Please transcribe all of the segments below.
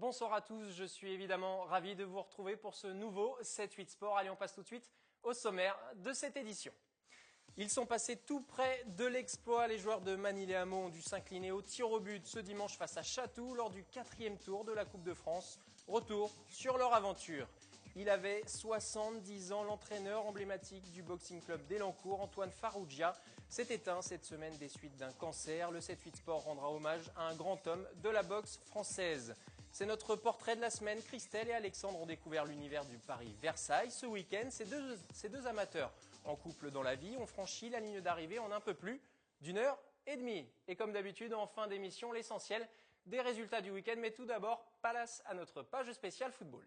Bonsoir à tous, je suis évidemment ravi de vous retrouver pour ce nouveau 7-8 Sport. Allez, on passe tout de suite au sommaire de cette édition. Ils sont passés tout près de l'exploit. Les joueurs de Manille-les-Hameaux ont dû s'incliner au tir au but ce dimanche face à Chatou lors du 4e tour de la Coupe de France. Retour sur leur aventure. Il avait 70 ans, l'entraîneur emblématique du Boxing Club d'Elancourt, Antoine Farrugia, s'est éteint cette semaine des suites d'un cancer. Le 7-8 Sport rendra hommage à un grand homme de la boxe française. C'est notre portrait de la semaine. Christelle et Alexandre ont découvert l'univers du Paris-Versailles. Ce week-end, ces deux amateurs en couple dans la vie ont franchi la ligne d'arrivée en un peu plus d'1h30. Et comme d'habitude, en fin d'émission, l'essentiel des résultats du week-end. Mais tout d'abord, place à notre page spéciale football.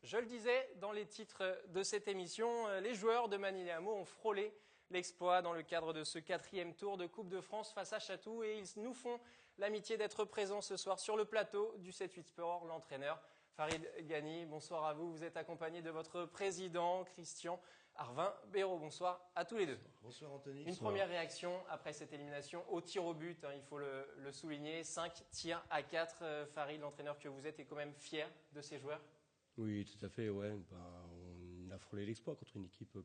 Je le disais dans les titres de cette émission, les joueurs de Manille-les-Hameaux ont frôlé l'exploit dans le cadre de ce 4e tour de Coupe de France face à Chatou et ils nous font l'amitié d'être présents ce soir sur le plateau du 7-8 Sport, l'entraîneur Farid Ghani. Bonsoir à vous, vous êtes accompagné de votre président Christian Arvin-Béraud. Bonsoir à tous les deux. Bonsoir Anthony. Une première réaction après cette élimination au tir au but, il faut le souligner, 5 tirs à 4. Farid, l'entraîneur que vous êtes, est quand même fier de ces joueurs? Oui, tout à fait, ouais. On a frôlé l'exploit contre une équipe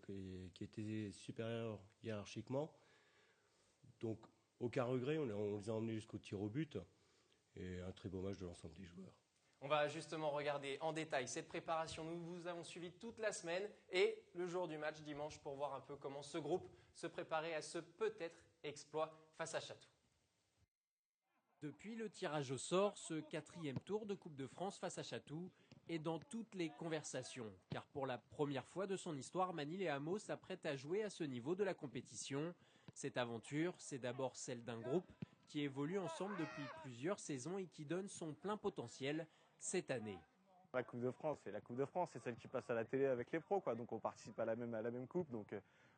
qui était supérieure hiérarchiquement. Donc, aucun regret, on les a emmenés jusqu'au tir au but. Et un très beau match de l'ensemble des joueurs. On va justement regarder en détail cette préparation. Nous vous avons suivi toute la semaine et le jour du match dimanche pour voir un peu comment ce groupe se préparait à ce peut-être exploit face à Chatou. Depuis le tirage au sort, ce 4e tour de Coupe de France face à Chatou est dans toutes les conversations. Car pour la première fois de son histoire, Manille-les-Hameaux s'apprête à jouer à ce niveau de la compétition. Cette aventure, c'est d'abord celle d'un groupe qui évolue ensemble depuis plusieurs saisons et qui donne son plein potentiel cette année. La Coupe de France, c'est celle qui passe à la télé avec les pros, quoi. Donc on participe à la même coupe. Donc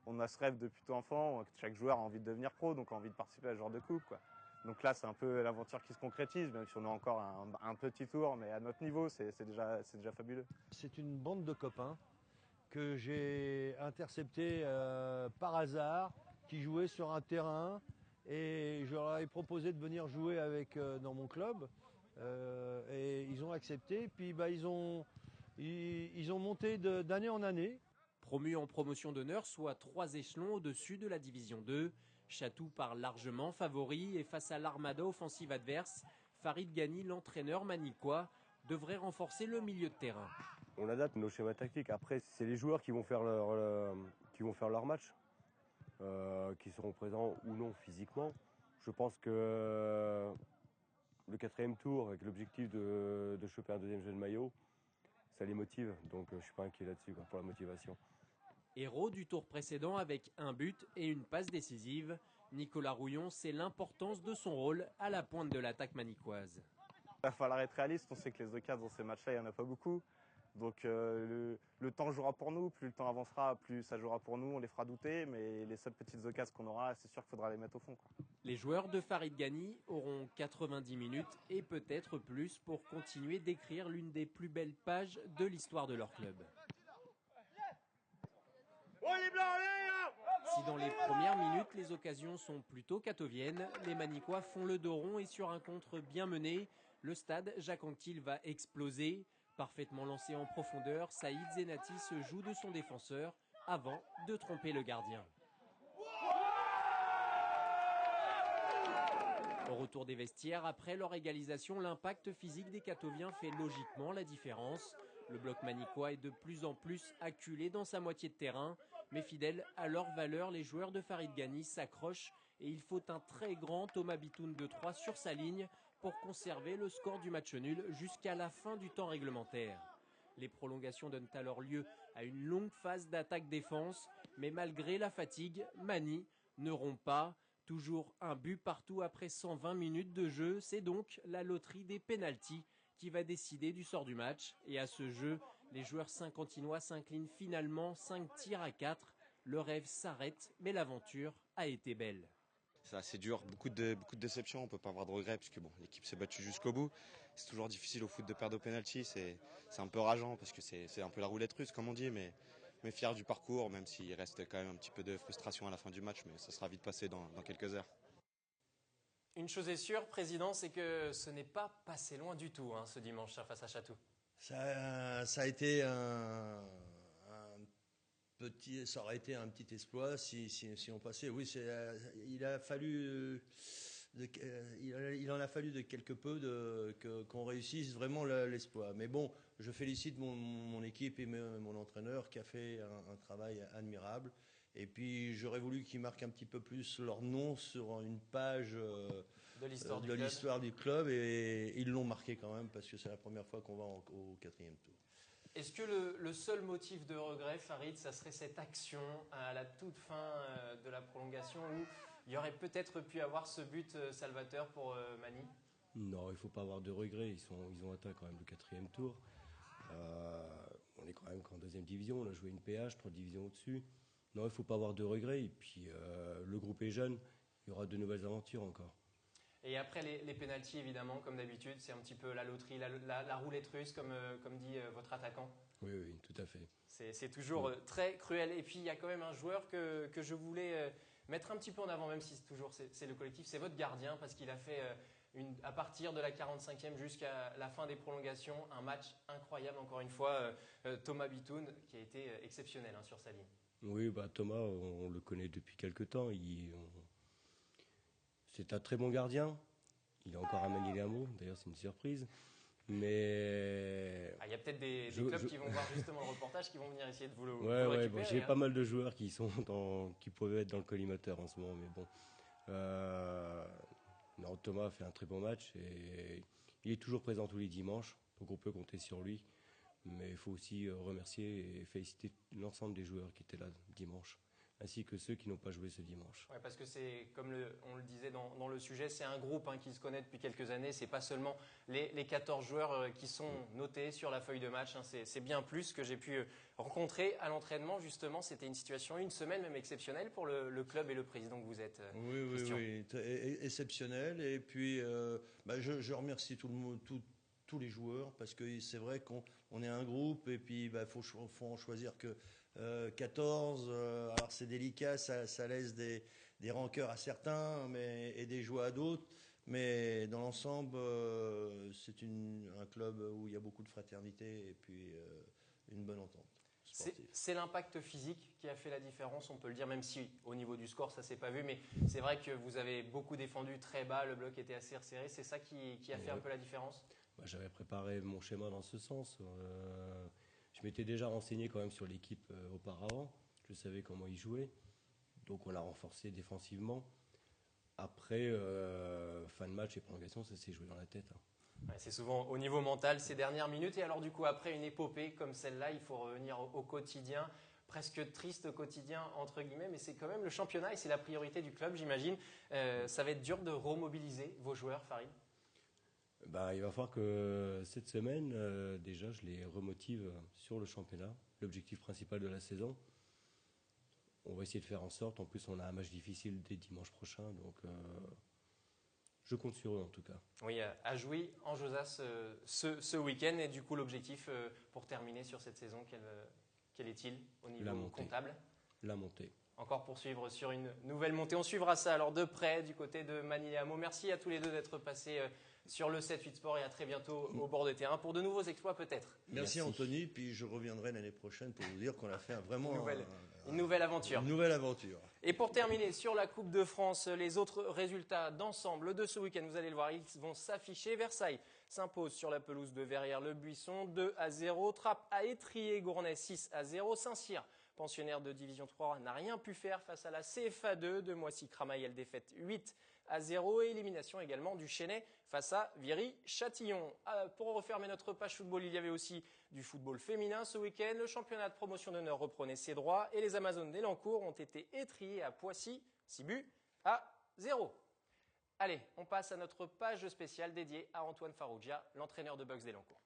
on a ce rêve depuis tout enfant. Chaque joueur a envie de devenir pro, donc a envie de participer à ce genre de coupe, quoi. Donc là, c'est un peu l'aventure qui se concrétise, même si on a encore un petit tour, mais à notre niveau, c'est déjà fabuleux. C'est une bande de copains que j'ai interceptés par hasard, qui jouaient sur un terrain, et je leur ai proposé de venir jouer dans mon club, et ils ont accepté. Puis ils ont monté d'année en année. Promu en promotion d'honneur, soit 3 échelons au-dessus de la division 2. Chatou part largement favori et face à l'armada offensive adverse, Farid Ghani, l'entraîneur manicois, devrait renforcer le milieu de terrain. On adapte nos schémas tactiques. Après, c'est les joueurs qui vont faire leur match, qui seront présents ou non physiquement. Je pense que le 4e tour, avec l'objectif de choper un 2e jeu de maillot, ça les motive. Donc je ne suis pas inquiet là-dessus pour la motivation. Héros du tour précédent avec un but et une passe décisive, Nicolas Rouillon sait l'importance de son rôle à la pointe de l'attaque manicoise. Il va falloir être réaliste, on sait que les occasions dans ces matchs-là, il n'y en a pas beaucoup. Donc le temps jouera pour nous, plus le temps avancera, plus ça jouera pour nous, on les fera douter, mais les seules petites occasions qu'on aura, c'est sûr qu'il faudra les mettre au fond, quoi. Les joueurs de Farid Ghani auront 90 minutes et peut-être plus pour continuer d'écrire l'une des plus belles pages de l'histoire de leur club. Si dans les premières minutes, les occasions sont plutôt catoviennes, les Manicois font le dos rond et sur un contre bien mené, le stade Jacques Anquetil va exploser. Parfaitement lancé en profondeur, Saïd Zenati se joue de son défenseur avant de tromper le gardien. Au retour des vestiaires, après leur égalisation, l'impact physique des Catoviens fait logiquement la différence. Le bloc manicois est de plus en plus acculé dans sa moitié de terrain, mais fidèles à leur valeur, les joueurs de Farid Ghani s'accrochent et il faut un très grand Thomas Bitoun de 3 sur sa ligne pour conserver le score du match nul jusqu'à la fin du temps réglementaire. Les prolongations donnent alors lieu à une longue phase d'attaque-défense, mais malgré la fatigue, Mani ne rompt pas. Toujours un but partout après 120 minutes de jeu, c'est donc la loterie des pénaltys qui va décider du sort du match. Et à ce jeu, les joueurs saint-quentinois s'inclinent finalement 5 tirs à 4. Le rêve s'arrête, mais l'aventure a été belle. C'est assez dur, beaucoup de déceptions, on ne peut pas avoir de regrets puisque l'équipe s'est battue jusqu'au bout. C'est toujours difficile au foot de perdre au penalty, c'est un peu rageant parce que c'est un peu la roulette russe comme on dit, mais fier du parcours, même s'il reste quand même un petit peu de frustration à la fin du match, mais ça sera vite passé dans quelques heures. Une chose est sûre, Président, c'est que ce n'est pas passé loin du tout ce dimanche face à Chatou. Ça a été ça aurait été un petit exploit si on passait. Oui, il a fallu, il en a fallu de quelque peu qu'on réussisse vraiment l'exploit. Mais bon, je félicite mon équipe et mon entraîneur qui a fait un travail admirable. Et puis j'aurais voulu qu'ils marquent un petit peu plus leur nom sur une page de l'histoire du club, et ils l'ont marqué quand même parce que c'est la première fois qu'on va au 4e tour. Est-ce que le seul motif de regret, Farid, ça serait cette action à la toute fin de la prolongation où il y aurait peut-être pu avoir ce but salvateur pour Mani? Non, il ne faut pas avoir de regrets. Ils ont atteint quand même le 4e tour. On est quand même qu'en 2e division. On a joué une PH, 3 divisions au-dessus. Non, il ne faut pas avoir de regrets. Et puis, le groupe est jeune. Il y aura de nouvelles aventures encore. Et après les pénaltys, évidemment, comme d'habitude, c'est un petit peu la loterie, la roulette russe, comme dit votre attaquant. Oui, tout à fait. C'est toujours très cruel. Et puis, il y a quand même un joueur que je voulais mettre un petit peu en avant, même si c'est le collectif. C'est votre gardien, parce qu'il a fait, à partir de la 45e jusqu'à la fin des prolongations, un match incroyable, encore une fois. Thomas Bitoun, qui a été exceptionnel sur sa ligne. Oui, Thomas, on le connaît depuis quelques temps. C'est un très bon gardien. Il est encore à Manille-les-Hameaux. D'ailleurs, c'est une surprise. Mais il y a peut-être des clubs qui vont voir justement le reportage, qui vont venir essayer de vous le récupérer. J'ai pas mal de joueurs qui peuvent être dans le collimateur en ce moment. Mais bon, non, Thomas a fait un très bon match et il est toujours présent tous les dimanches. Donc on peut compter sur lui. Mais il faut aussi remercier et féliciter l'ensemble des joueurs qui étaient là dimanche, ainsi que ceux qui n'ont pas joué ce dimanche. Ouais, parce que c'est, comme on le disait dans le sujet, c'est un groupe qui se connaît depuis quelques années. C'est pas seulement les 14 joueurs qui sont notés sur la feuille de match. C'est bien plus que j'ai pu rencontrer à l'entraînement. Justement, c'était une situation, une semaine même exceptionnelle pour le club et le président que vous êtes. Oui, exceptionnel. Et puis, je remercie tous les joueurs, parce que c'est vrai qu'on est un groupe, et puis faut en choisir que 14. Alors c'est délicat, ça laisse des rancœurs à certains et des joies à d'autres, mais dans l'ensemble c'est un club où il y a beaucoup de fraternité et puis une bonne entente. C'est l'impact physique qui a fait la différence, on peut le dire, même si au niveau du score ça s'est pas vu, mais c'est vrai que vous avez beaucoup défendu très bas, le bloc était assez resserré. C'est ça qui a fait un peu la différence? J'avais préparé mon schéma dans ce sens. Je m'étais déjà renseigné quand même sur l'équipe auparavant. Je savais comment ils jouaient. Donc on l'a renforcé défensivement. Après, fin de match et prolongation, ça s'est joué dans la tête. Ouais, c'est souvent au niveau mental ces dernières minutes. Et alors du coup, après une épopée comme celle-là, il faut revenir au quotidien. Presque triste quotidien, entre guillemets, mais c'est quand même le championnat et c'est la priorité du club, j'imagine. Ça va être dur de remobiliser vos joueurs, Farid? Il va falloir que cette semaine, déjà, je les remotive sur le championnat, l'objectif principal de la saison. On va essayer de faire en sorte. En plus, on a un match difficile dès dimanche prochain, donc je compte sur eux en tout cas. Oui, à jouer en Josas ce week-end. Et du coup, l'objectif pour terminer sur cette saison, quel est-il au niveau comptable? La montée. Encore poursuivre sur une nouvelle montée. On suivra ça alors de près du côté de Manille-les-Hameaux. Merci à tous les deux d'être passés sur le 7-8 Sport et à très bientôt au bord de terrain pour de nouveaux exploits peut-être. Merci Anthony, puis je reviendrai l'année prochaine pour vous dire qu'on a fait vraiment une nouvelle aventure. Une nouvelle aventure. Et pour terminer sur la Coupe de France, les autres résultats d'ensemble de ce week-end, vous allez le voir, ils vont s'afficher. Versailles s'impose sur la pelouse de Verrières-le-Buisson 2-0. Trappes à Étrier-Gournay 6-0. Saint-Cyr, pensionnaire de Division 3, n'a rien pu faire face à la CFA2 de Moissy-Cramaïel, défaite 8-0. Et élimination également du Chesnay face à Viry-Châtillon. Pour refermer notre page football, il y avait aussi du football féminin ce week-end. Le championnat de promotion d'honneur reprenait ses droits et les Amazones d'Elancourt ont été étriées à Poissy, 6-0. Allez, on passe à notre page spéciale dédiée à Antoine Farrugia, l'entraîneur de Bucks d'Elancourt.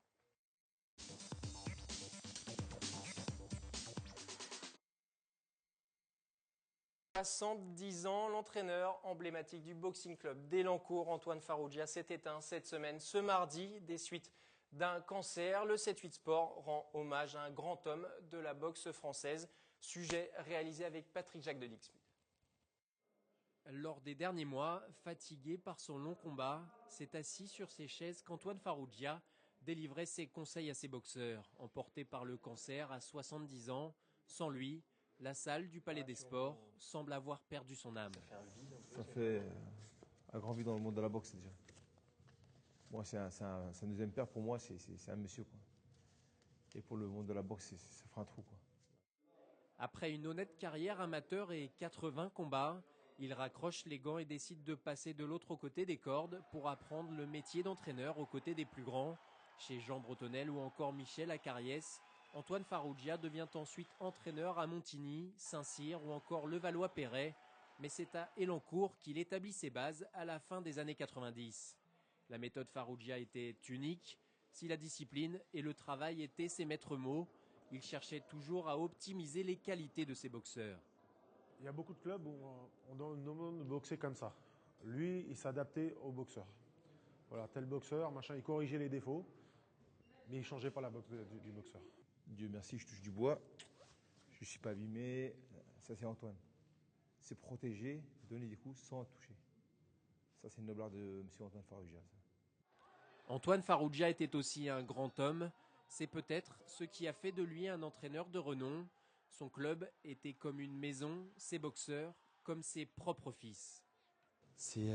70 ans, l'entraîneur emblématique du Boxing Club d'Elancourt, Antoine Farrugia, s'est éteint cette semaine, ce mardi, des suites d'un cancer. Le 7-8 Sport rend hommage à un grand homme de la boxe française. Sujet réalisé avec Patrick Jacques de Dixmude. Lors des derniers mois, fatigué par son long combat, s'est assis sur ses chaises qu'Antoine Farrugia délivrait ses conseils à ses boxeurs, emporté par le cancer à 70 ans. Sans lui, la salle du Palais des Sports semble avoir perdu son âme. Ça fait un grand vide dans le monde de la boxe déjà. Moi, c'est un deuxième père pour moi, c'est un monsieur, quoi. Et pour le monde de la boxe, ça fera un trou, quoi. Après une honnête carrière amateur et 80 combats, il raccroche les gants et décide de passer de l'autre côté des cordes pour apprendre le métier d'entraîneur aux côtés des plus grands. Chez Jean Bretonel ou encore Michel Acariès, Antoine Farrugia devient ensuite entraîneur à Montigny, Saint-Cyr ou encore Levallois-Perret. Mais c'est à Elancourt qu'il établit ses bases à la fin des années 90. La méthode Farrugia était unique. Si la discipline et le travail étaient ses maîtres mots, il cherchait toujours à optimiser les qualités de ses boxeurs. Il y a beaucoup de clubs où on demande de boxer comme ça. Lui, il s'adaptait au boxeur. Voilà, tel boxeur, machin, il corrigeait les défauts, mais il ne changeait pas la boxe du boxeur. Dieu merci, je touche du bois. Je ne suis pas abîmé. Ça, c'est Antoine. C'est protéger, donner des coups sans toucher. Ça, c'est une noble art de M. Antoine Farrugia. Antoine Farrugia était aussi un grand homme. C'est peut-être ce qui a fait de lui un entraîneur de renom. Son club était comme une maison, ses boxeurs comme ses propres fils. C'est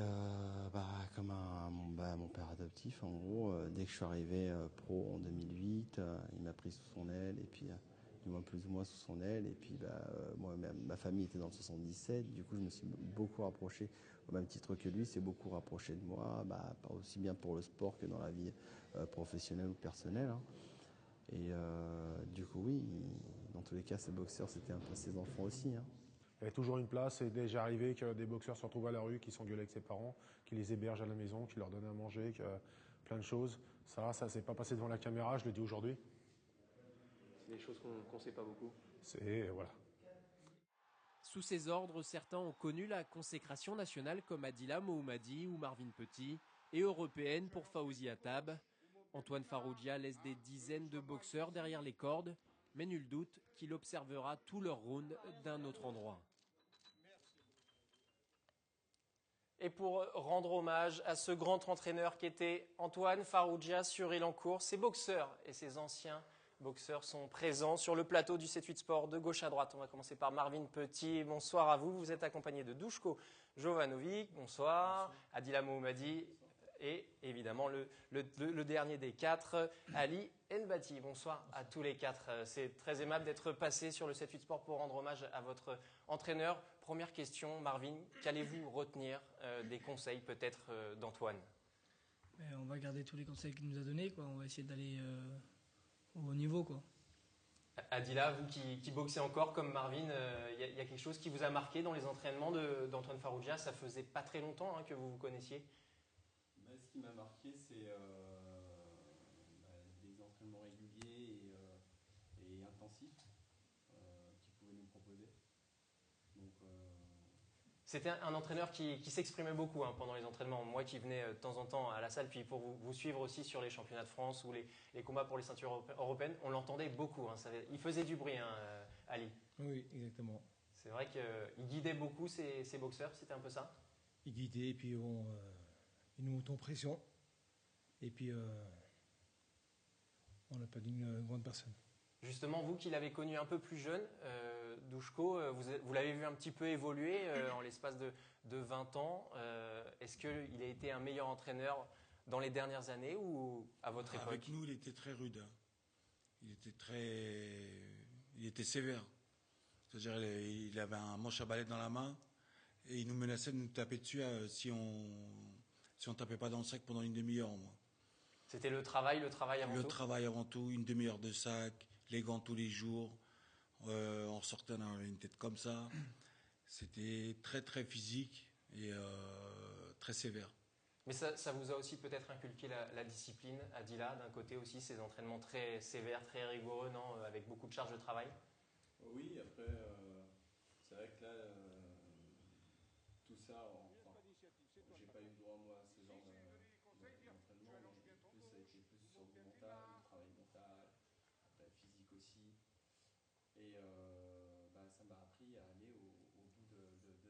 comme mon père adoptif, en gros. Dès que je suis arrivé pro en 2008, il m'a pris sous son aile, et puis du moins plus ou moins sous son aile. Et puis moi, ma famille était dans le 77, du coup je me suis beaucoup rapproché, au même titre que lui, c'est beaucoup rapproché de moi, pas aussi bien pour le sport que dans la vie professionnelle ou personnelle. Hein. Et du coup oui, dans tous les cas, ces boxeurs, c'était un peu ses enfants aussi. Hein. Il y a toujours une place, c'est déjà arrivé que des boxeurs se retrouvent à la rue, qui s'engueulent avec ses parents, qui les hébergent à la maison, qui leur donnent à manger, plein de choses. Ça s'est pas passé devant la caméra, je le dis aujourd'hui. C'est des choses qu'on ne sait pas beaucoup. Voilà. Sous ses ordres, certains ont connu la consécration nationale comme Adila Mohoumadi ou Marvin Petit, et européenne pour Fawzi Attab. Antoine Farrugia laisse des dizaines de boxeurs derrière les cordes, mais nul doute qu'il observera tout leur round d'un autre endroit. Et pour rendre hommage à ce grand entraîneur qui était Antoine Farrugia sur Elancourt, ses boxeurs et ses anciens boxeurs sont présents sur le plateau du 7-8 Sport de gauche à droite. On va commencer par Marvin Petit. Bonsoir à vous. Vous êtes accompagné de Duško Jovanović. Bonsoir. Adila Mohoumadi. Et évidemment, le dernier des quatre, Ali Nbati. Bonsoir à tous les quatre. C'est très aimable d'être passé sur le 7-8 Sport pour rendre hommage à votre entraîneur. Première question, Marvin, qu'allez-vous retenir des conseils peut-être d'Antoine? On va garder tous les conseils qu'il nous a donnés, quoi. On va essayer d'aller au haut niveau, quoi. Adila, vous qui boxez encore comme Marvin, y a quelque chose qui vous a marqué dans les entraînements d'Antoine Farrugia? Ça faisait pas très longtemps que vous vous connaissiez. Ce qui m'a marqué, c'est des entraînements réguliers et intensifs qu'il pouvait nous proposer. Donc, C'était un entraîneur qui s'exprimait beaucoup pendant les entraînements. Moi qui venais de temps en temps à la salle, puis pour vous suivre aussi sur les championnats de France ou les combats pour les ceintures européennes, on l'entendait beaucoup. Il faisait du bruit, Ali. Oui, exactement. C'est vrai qu'il guidait beaucoup ses boxeurs, c'était un peu ça? Il guidait, et puis il nous mettait en pression. Et puis, on n'a pas dit une grande personne. Justement, vous qui l'avez connu un peu plus jeune, Duško, vous l'avez vu un petit peu évoluer en l'espace de 20 ans. Est-ce qu'il a été un meilleur entraîneur dans les dernières années ou à votre époque? Avec nous, il était très rude. Il était sévère. C'est-à-dire, il avait un manche à balai dans la main et il nous menaçait de nous taper dessus si on tapait pas dans le sac pendant une demi-heure. C'était le travail avant tout? Le travail avant tout, une demi-heure de sac, les gants tous les jours. On sortait dans une tête comme ça. C'était très très physique et très sévère. Mais ça vous a aussi peut-être inculqué la discipline, Adila, d'un côté aussi, ces entraînements très sévères, très rigoureux, non, avec beaucoup de charges de travail? Oui, après, c'est vrai que là, tout ça, j'ai pas eu le droit, moi, à ce genre d'entraînement, mais plus, ça a été plus sur le mental, le travail mental, après physique aussi. Et ça m'a appris à aller au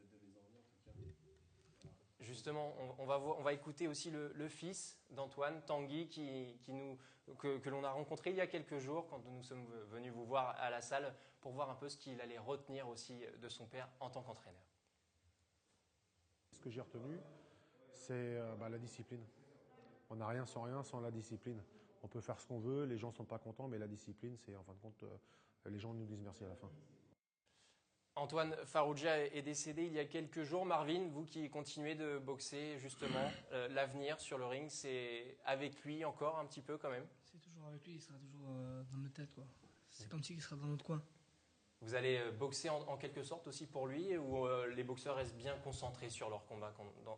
bout de mes envies, en tout cas. Justement, on va écouter aussi le fils d'Antoine, Tanguy, que l'on a rencontré il y a quelques jours quand nous sommes venus vous voir à la salle pour voir un peu ce qu'il allait retenir aussi de son père en tant qu'entraîneur. Ce que j'ai retenu, c'est la discipline. On n'a rien sans la discipline. On peut faire ce qu'on veut, les gens ne sont pas contents, mais la discipline, c'est en fin de compte, les gens nous disent merci à la fin. Antoine Farrugia est décédé il y a quelques jours. Marvin, vous qui continuez de boxer, justement, l'avenir sur le ring, c'est avec lui encore un petit peu quand même? C'est toujours avec lui, il sera toujours dans notre tête, quoi. C'est comme s'il sera dans notre coin. Vous allez boxer en quelque sorte aussi pour lui, ou les boxeurs restent bien concentrés sur leur combat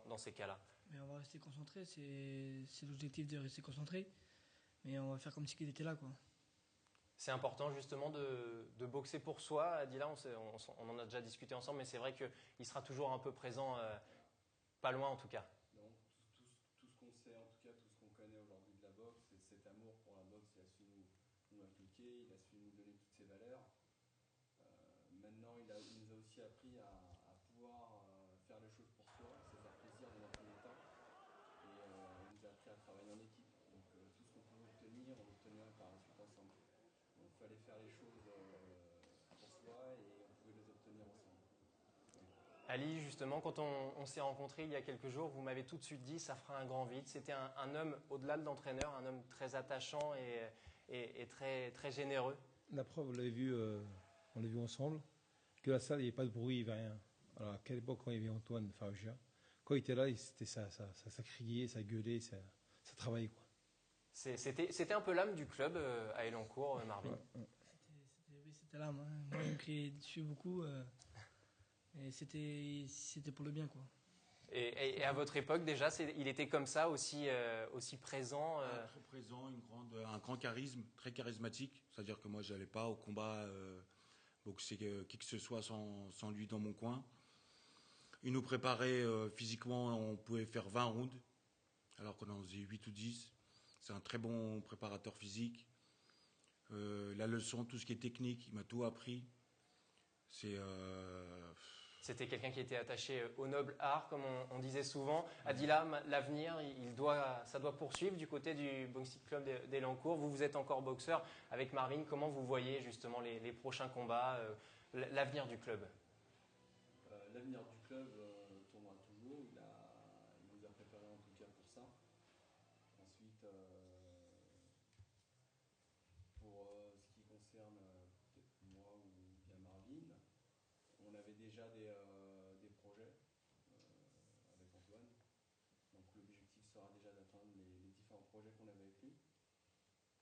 dans ces cas-là? Mais on va rester concentré, c'est l'objectif de rester concentré. Mais on va faire comme s'il était là, quoi. C'est important justement de boxer pour soi. Adila, on en a déjà discuté ensemble, mais c'est vrai qu'il sera toujours un peu présent, pas loin en tout cas. Donc, tout ce qu'on sait, en tout cas tout ce qu'on connaît aujourd'hui de la boxe, c'est cet amour pour la boxe, il a su nous inculquer, il a su nous donner toutes ses valeurs. Maintenant, il nous a aussi appris à pouvoir faire les choses pour soi, se faire plaisir dans un premier temps. Et il nous a appris à travailler en équipe. Donc tout ce qu'on pouvait obtenir, on l'obtenait par la suite ensemble. Donc il fallait faire les choses pour soi et on pouvait les obtenir ensemble. Ali, justement, quand on s'est rencontrés il y a quelques jours, vous m'avez tout de suite dit ça fera un grand vide. C'était un homme, au-delà de l'entraîneur, un homme très attachant et très, très généreux. La preuve, on l'a vu ensemble, que la salle, il n'y avait pas de bruit, il n'y avait rien. Alors, à quelle époque, quand il y avait Antoine Farrugia, quand il était là, ça criait, ça gueulait, ça travaillait, quoi. C'était un peu l'âme du club à Elancourt, Marvin. C'était l'âme. Hein. Moi, il me criait dessus beaucoup. Et c'était pour le bien, quoi. Et à votre époque, déjà, il était comme ça, aussi présent Très présent, un grand charisme, très charismatique. C'est-à-dire que moi, je n'allais pas au combat boxer qui que ce soit sans lui dans mon coin. Il nous préparait physiquement, on pouvait faire 20 rounds, alors qu'on en faisait 8 ou 10. C'est un très bon préparateur physique. La leçon, tout ce qui est technique, il m'a tout appris. C'était quelqu'un qui était attaché au noble art, comme on disait souvent. Adila, l'avenir, ça doit poursuivre du côté du Boxing Club d'Elancourt. Vous êtes encore boxeur. Avec Marvin, comment vous voyez justement les prochains combats, l'avenir du club? L'avenir du club tournera toujours. Il nous a préparé en tout cas pour ça. Ensuite, pour ce qui concerne peut-être moi ou bien Marvin, on avait déjà des projets avec Antoine. Donc l'objectif sera déjà d'atteindre les différents projets qu'on avait avec lui.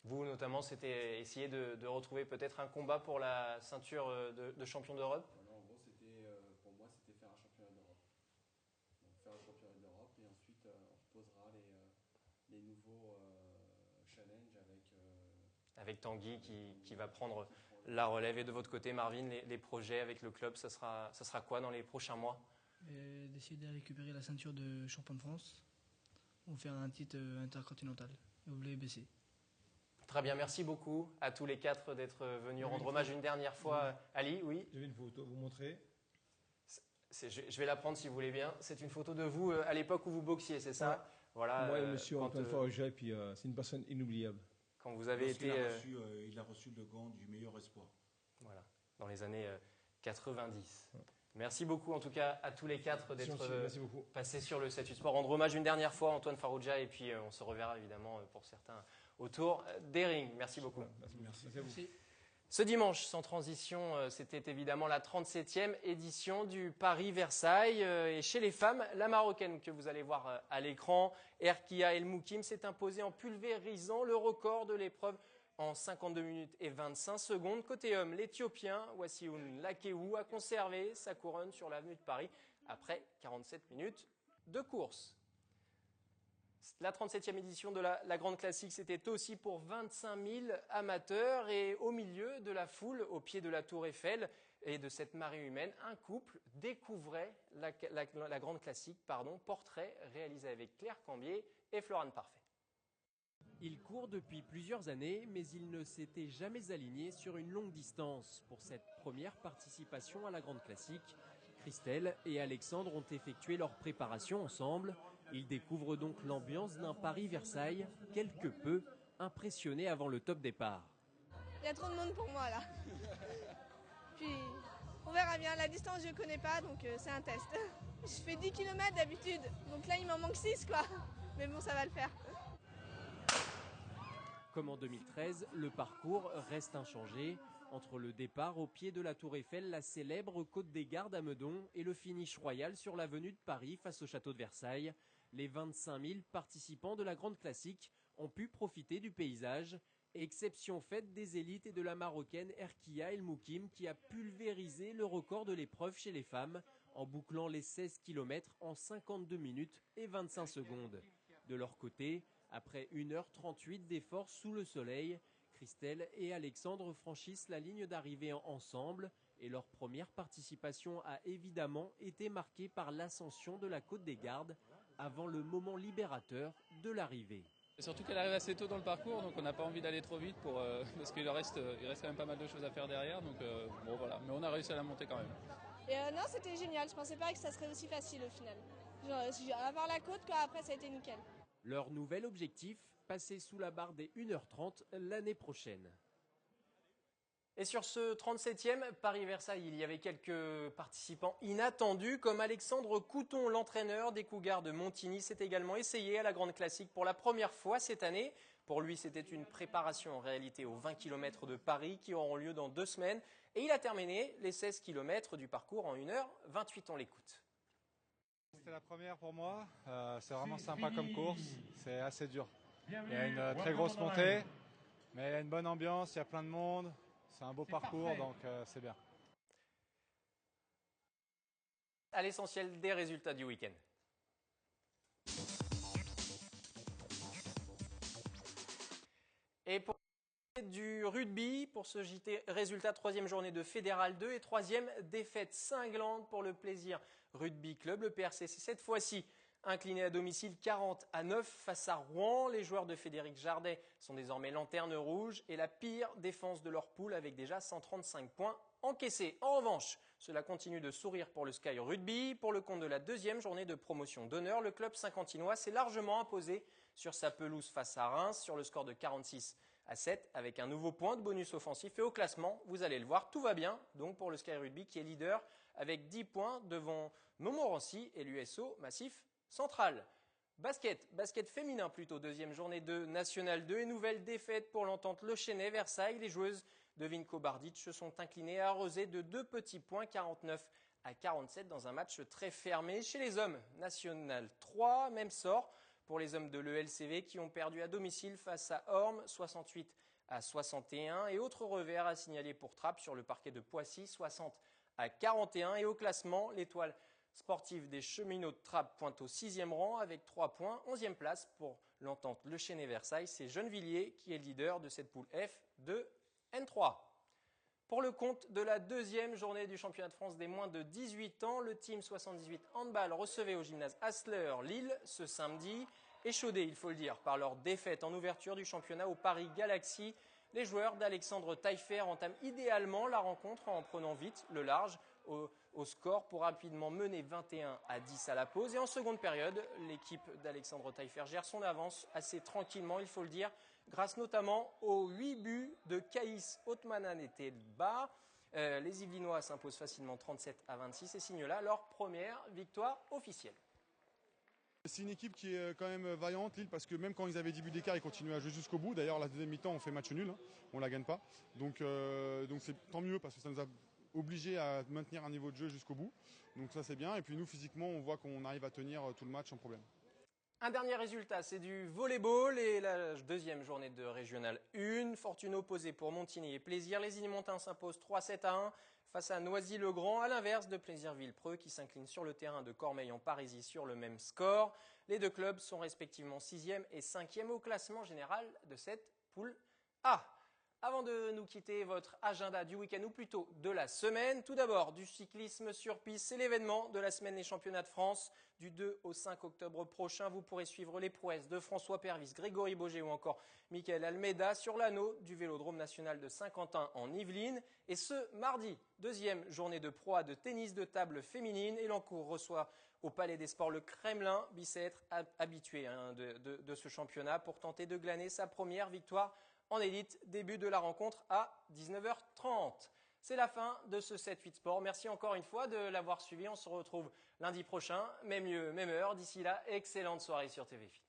Vous, notamment, c'était essayer de retrouver peut-être un combat pour la ceinture de champion d'Europe? Voilà, en gros, pour moi, c'était faire un championnat d'Europe. Donc faire un championnat d'Europe et ensuite on posera les nouveaux challenges avec Tanguy qui va prendre la relève. Et de votre côté, Marvin, les projets avec le club, ça sera quoi dans les prochains mois? D'essayer de récupérer la ceinture de champion de France ou faire un titre intercontinental, WBC. Très bien, merci beaucoup à tous les quatre d'être venus rendre hommage une dernière fois. Ali, oui? J'avais une photo à vous montrer. Je vais la prendre si vous voulez bien. C'est une photo de vous à l'époque où vous boxiez, c'est ça? Ouais. Voilà, moi et monsieur Antoine Farrugia, et puis c'est une personne inoubliable. Quand vous avez été... il a reçu le gant du meilleur espoir. Voilà, dans les années 90. Ouais. Merci beaucoup en tout cas à tous les quatre d'être passés sur le 7-8 Sport. Rendre hommage une dernière fois à Antoine Farrugia et puis on se reverra évidemment pour certains autour des rings. Merci beaucoup. Merci à vous. Ce dimanche, sans transition, c'était évidemment la 37e édition du Paris-Versailles. Et chez les femmes, la Marocaine que vous allez voir à l'écran, Erkia El Moukim, s'est imposée en pulvérisant le record de l'épreuve en 52 minutes et 25 secondes. Côté homme, l'Éthiopien Wassioun Lakewu a conservé sa couronne sur l'avenue de Paris après 47 minutes de course. La 37e édition de la Grande Classique, c'était aussi pour 25 000 amateurs. Et au milieu de la foule, au pied de la Tour Eiffel et de cette marée humaine, un couple découvrait la Grande Classique, portrait réalisé avec Claire Cambier et Florane Parfait. Il court depuis plusieurs années, mais il ne s'était jamais aligné sur une longue distance pour cette première participation à la Grande Classique. Christelle et Alexandre ont effectué leur préparation ensemble. Ils découvrent donc l'ambiance d'un Paris-Versailles, quelque peu impressionné avant le top départ. Il y a trop de monde pour moi là. Puis on verra bien, la distance je connais pas donc c'est un test. Je fais 10 km d'habitude, donc là il m'en manque 6 quoi. Mais bon, ça va le faire. Comme en 2013, le parcours reste inchangé. Entre le départ au pied de la Tour Eiffel, la célèbre Côte des Gardes à Meudon et le finish royal sur l'avenue de Paris face au château de Versailles, les 25 000 participants de la Grande Classique ont pu profiter du paysage. Exception faite des élites et de la Marocaine Erkia El Moukim qui a pulvérisé le record de l'épreuve chez les femmes en bouclant les 16 km en 52 minutes et 25 secondes. De leur côté, après 1h38 d'efforts sous le soleil, Christelle et Alexandre franchissent la ligne d'arrivée ensemble et leur première participation a évidemment été marquée par l'ascension de la Côte des Gardes avant le moment libérateur de l'arrivée. Surtout qu'elle arrive assez tôt dans le parcours, donc on n'a pas envie d'aller trop vite parce qu'il reste quand même pas mal de choses à faire derrière. Donc bon voilà, mais on a réussi à la monter quand même. Et non, c'était génial. Je pensais pas que ça serait aussi facile au final. Genre, à part la côte, quoi, après ça a été nickel. Leur nouvel objectif, passer sous la barre des 1h30 l'année prochaine. Et sur ce 37e Paris-Versailles, il y avait quelques participants inattendus, comme Alexandre Couton, l'entraîneur des Cougars de Montigny, s'est également essayé à la Grande Classique pour la première fois cette année. Pour lui, c'était une préparation en réalité aux 20 km de Paris qui auront lieu dans 2 semaines. Et il a terminé les 16 km du parcours en 1h28. On l'écoute. C'était la première pour moi. C'est vraiment sympa comme course. C'est assez dur. Il y a une très grosse montée, mais il y a une bonne ambiance, il y a plein de monde. C'est un beau parcours, donc c'est bien. À l'essentiel des résultats du week-end. Et pour du rugby, pour ce JT résultat, 3e journée de Fédéral 2 et 3e défaite cinglante pour le Plaisir Rugby Club. Le PRCC cette fois-ci incliné à domicile 40-9 face à Rouen. Les joueurs de Frédéric Jardet sont désormais lanterne rouge et la pire défense de leur poule avec déjà 135 points encaissés. En revanche, cela continue de sourire pour le Sky Rugby. Pour le compte de la 2e journée de promotion d'honneur, le club saint-quentinois s'est largement imposé sur sa pelouse face à Reims sur le score de 46-7 avec un nouveau point de bonus offensif. Et au classement, vous allez le voir, tout va bien donc pour le Sky Rugby qui est leader avec 10 points devant Montmorency et l'USO Massif Central. Basket féminin plutôt, 2e journée de National 2 et nouvelle défaite pour l'entente Le Chesnay Versailles. Les joueuses de Vinko Bardic se sont inclinées à arroser de 2 petits points, 49-47 dans un match très fermé. Chez les hommes, National 3, même sort pour les hommes de l'ELCV qui ont perdu à domicile face à Orme, 68-61. Et autre revers à signaler pour Trappes sur le parquet de Poissy, 60-41. Et au classement, l'étoile sportive des cheminots de Trappes pointe au 6e rang avec 3 points. 11e place pour l'entente Le Chesnay Versailles. C'est Gennevilliers qui est leader de cette poule F de N3. Pour le compte de la 2e journée du championnat de France des moins de 18 ans, le team 78 handball recevait au gymnase Hasler Lille ce samedi. Échaudés, il faut le dire, par leur défaite en ouverture du championnat au Paris Galaxy, les joueurs d'Alexandre Taillefer entament idéalement la rencontre en prenant vite le large au score pour rapidement mener 21-10 à la pause. Et en seconde période, l'équipe d'Alexandre Taillefer gère son avance assez tranquillement, il faut le dire, grâce notamment aux 8 buts de Caïs Otmanan et Telba. Les Yvelinois s'imposent facilement 37-26 et signent là leur première victoire officielle. C'est une équipe qui est quand même vaillante, Lille, parce que même quand ils avaient 10 buts d'écart, ils continuaient à jouer jusqu'au bout. D'ailleurs, la deuxième mi-temps, on fait match nul, hein, on ne la gagne pas. Donc c'est tant mieux parce que ça nous a obligés à maintenir un niveau de jeu jusqu'au bout. Donc ça, c'est bien. Et puis nous, physiquement, on voit qu'on arrive à tenir tout le match sans problème. Un dernier résultat, c'est du volleyball et la 2e journée de Régional 1. Fortune opposée pour Montigny et Plaisir. Les Illymontins s'imposent 3-7-1 face à Noisy-le-Grand, à l'inverse de Plaisir-Villepreux qui s'incline sur le terrain de Cormeilles en Parisis sur le même score. Les deux clubs sont respectivement 6e et 5e au classement général de cette poule A. Avant de nous quitter, votre agenda du week-end ou plutôt de la semaine. Tout d'abord, du cyclisme sur piste, c'est l'événement de la semaine des championnats de France. Du 2 au 5 octobre prochain, vous pourrez suivre les prouesses de François Pervis, Grégory Boger ou encore Michael Almeida sur l'anneau du Vélodrome national de Saint-Quentin en Yvelines. Et ce mardi, deuxième journée de proie de tennis de table féminine. Elancourt reçoit au Palais des Sports le Kremlin, bicêtre habitué de ce championnat pour tenter de glaner sa première victoire en élite. Début de la rencontre à 19h30. C'est la fin de ce 7-8 Sport. Merci encore une fois de l'avoir suivi. On se retrouve lundi prochain, même lieu, même heure. D'ici là, excellente soirée sur TV Fit.